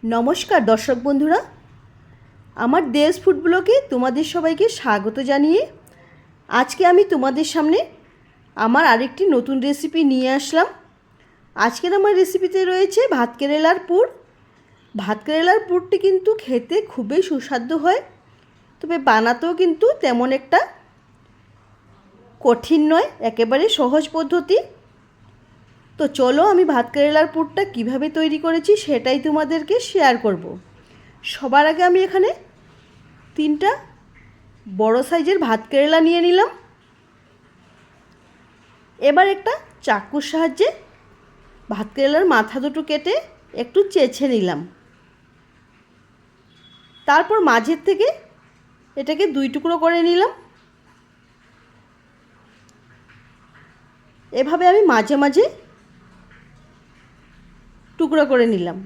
नमस्कार दर्शक बंधुरा आमार देश फूड ब्लगे तुम्हादेर सबाइके स्वागत जानिए आज के आमी तुम्हादेर सामने आमार आरेकटी नतून रेसिपि निये आसलाम। आजकेर आमार रेसिपिते रयेछे भात केरेलार पुर। भात केरेलार पुरटी किन्तु खेते खूबई सुस्वादु हय, तबे बानातेও किन्तु तेमन एकटा कठिन नय, एकेबारे सहज पद्धति। तो चलो आमी भात केरेलार पुरटा किभाबे तैरी करेछि सेटाई तोमादेरके शेयार करब। सबार आगे आमी एखाने 3टा बड़ो साइजेर भात केरेला निये निलाम। एबार एकटा चाकुर साहाज्ये भात केरेलार माथा दुटो केटे एकटू चेचे निलाम। तारपर माझेर थेके एटाके 2 टुकरो करे निलाम। एभाবে आमी माझे माझे टुकरो करे निलाम।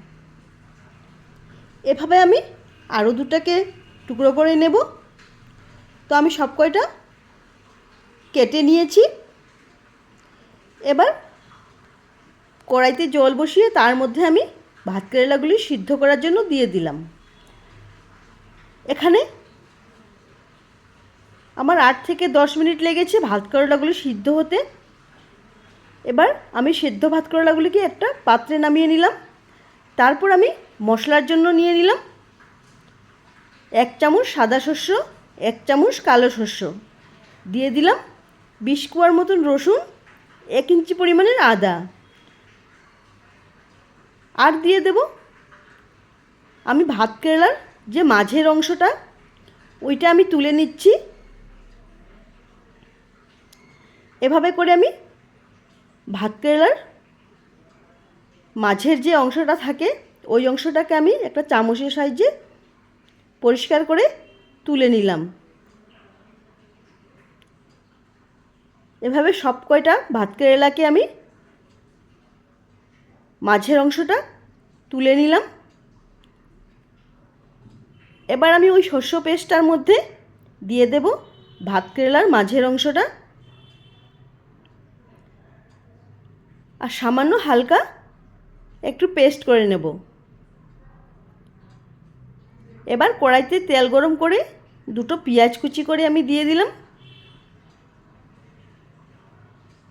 एभाবে आमी आरो दुटाके टुकरो करे नेब। तो आमी सब कयटा केटे निয়েছি। एबार कड़ाईते जल बसिए तार मध्य आमी भात केरेलागुली सिद्ध करार जन्य दिए दिलाम। एखाने आमार 8 থেকে 10 मिनट लेगेছে भात केरेलागुली सिद्ध होते। एबार आमी सिद्ध भात केरेलागुलिके एकटा पात्रे नामिয়ে निलाम। तारपर आमी मशलार जन्य निये निलाम 1 चामच सादा शस्य, 1 चामच कालो शस्य, दिए दिलाम 20 कुয়ার मतन रसुन, 1 इंची परिमाणेर आदा और दिए देब आमी भात केरेलार जे माझेर अंशटा ओइटा आमी तुले निচ্ছি। एभाবে করে आमी भात केरेलार माझेर जे अंशटा थाके ओई अंशटाके आमी एकटा चामचेर साहाज्ये परिष्कार करे तुले निलाम। एभाবে सब कयटा भात केरेलाके आमी माझेर अंशटा तुले निलाम। एबार आमी ओई शस्य पेस्टटार मध्य दिए देब भात केरेलार माझेर अंशटा और सामान्य हालका एकटू पेस्ट करे नेब। एबार कड़ाईते तेल गरम करे दुटो पेঁয়াজ कुचि करे आमी दिए दिलाम।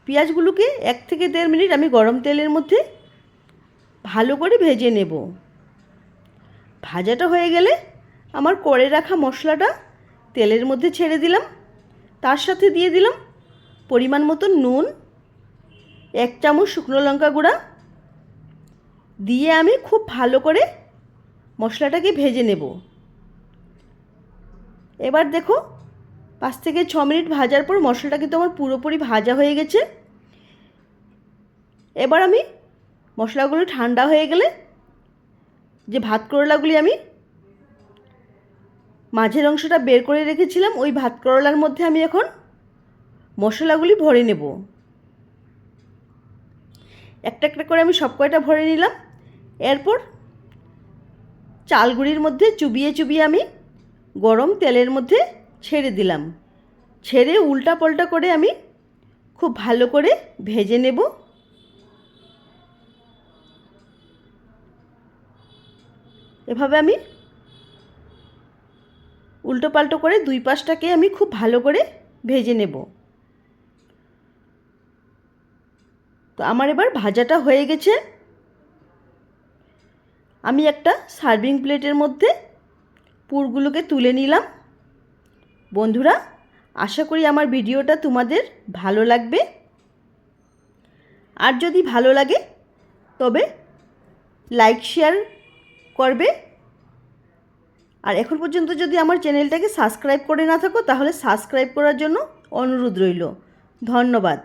पेঁয়াজগুলোকে 1 থেকে 1.5 मिनट आमी गरम तेलेर मध्य भालो करे भेजे नेब। भाजाटा हये गेले आमार करे राखा मशलाटा तेलेर मध्य छेड़े दिलाम। तार साथे दिए दिलाम परिमाण मतो नुन, 1 चामच शुकनो लंका गुड़ा दिए आमी खूब भालो करे मशलाटाके भेजे नेब। एबार देखो 5 থেকে 6 मिनट भाजार पर मशलाटा किन्तु आमार पुरोपुरि भाजा हये गेछे। एबार आमी मशलागुलो ठंडा हये गेले जे भात केरेलागुली आमी माझेर अंशटा बेर करे रेखेछिलाम ओई भात केरेलार मध्य आमी एखन मशलागुली भरे नेब। একটা একটা করে আমি সব কয়টা ভরে নিলাম। এরপর চালগুড়ির মধ্যে চুবিয়ে চুবিয়ে আমি গরম তেলের মধ্যে ছেড়ে দিলাম। ছেড়ে উল্টা পাল্টা করে আমি খুব ভালো করে ভেজে নেব। এভাবে আমি উল্টো পাল্টো করে দুই পাশটাকে আমি খুব ভালো করে ভেজে নেব। তো আমার এবার ভাজাটা হয়ে গেছে। আমি একটা সার্ভিং প্লেটের মধ্যে পুরগুলোকে তুলে নিলাম। বন্ধুরা আশা করি আমার ভিডিওটা তোমাদের ভালো লাগবে। আর যদি ভালো লাগে তবে লাইক শেয়ার করবে। আর এখন পর্যন্ত যদি আমার চ্যানেলটাকে সাবস্ক্রাইব করে না থাকো তাহলে সাবস্ক্রাইব করার জন্য অনুরোধ রইল। ধন্যবাদ।